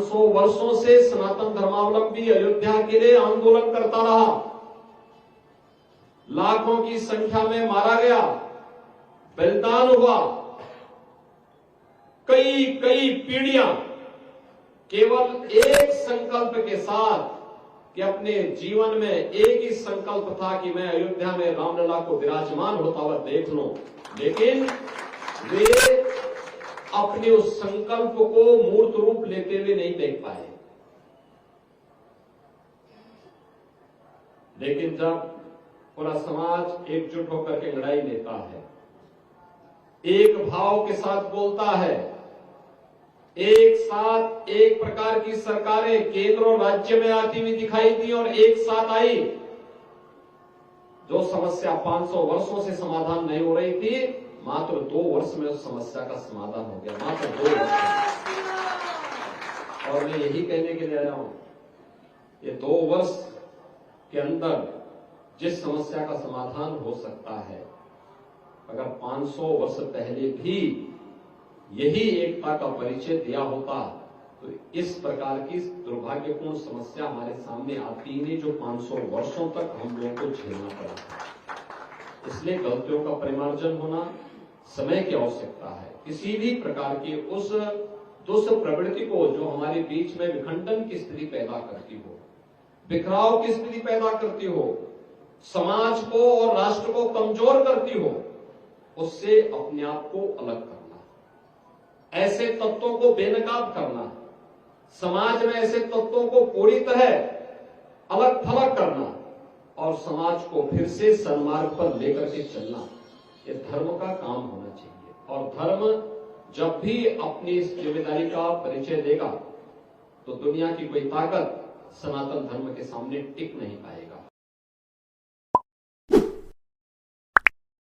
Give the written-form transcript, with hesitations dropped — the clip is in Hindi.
500 वर्षों से सनातन धर्मावलंबी अयोध्या के लिए आंदोलन करता रहा। लाखों की संख्या में मारा गया, बलिदान हुआ। कई कई पीढ़ियां केवल एक संकल्प के साथ कि अपने जीवन में एक ही संकल्प था कि मैं अयोध्या में रामलला को विराजमान होता हुआ देख लूं, लेकिन वे अपने उस संकल्प को मूर्त रूप लेते हुए नहीं देख पाए। लेकिन जब पूरा समाज एकजुट होकर के लड़ाई लेता है, एक भाव के साथ बोलता है, एक साथ एक प्रकार की सरकारें केंद्र और राज्य में आती हुई दिखाई दी और एक साथ आई। जो समस्या 500 वर्षों से समाधान नहीं हो रही थी, मात्र 2 वर्ष में उस समस्या का समाधान हो गया, मात्र 2 वर्ष में। और मैं यही कहने के लिए आया हूं, ये 2 वर्ष के अंदर जिस समस्या का समाधान हो सकता है, अगर 500 वर्ष पहले भी यही एकता का परिचय दिया होता तो इस प्रकार की दुर्भाग्यपूर्ण समस्या हमारे सामने आती ही नहीं, जो 500 वर्षों तक हम लोगों को झेलना पड़ा। इसलिए गलतियों का परिमार्जन होना समय की आवश्यकता है। किसी भी प्रकार की उस दुष्ट प्रवृत्ति को जो हमारे बीच में विखंडन की स्थिति पैदा करती हो, बिखराव की स्थिति पैदा करती हो, समाज को और राष्ट्र को कमजोर करती हो, उससे अपने आप को अलग करना, ऐसे तत्वों को बेनकाब करना, समाज में ऐसे तत्वों को पूरी तरह अलग थलग करना और समाज को फिर से सन्मार्ग पर लेकर के चलना, ये धर्म का काम होना चाहिए। और धर्म जब भी अपनी इस जिम्मेदारी का परिचय देगा तो दुनिया की कोई ताकत सनातन धर्म के सामने टिक नहीं पाएगा।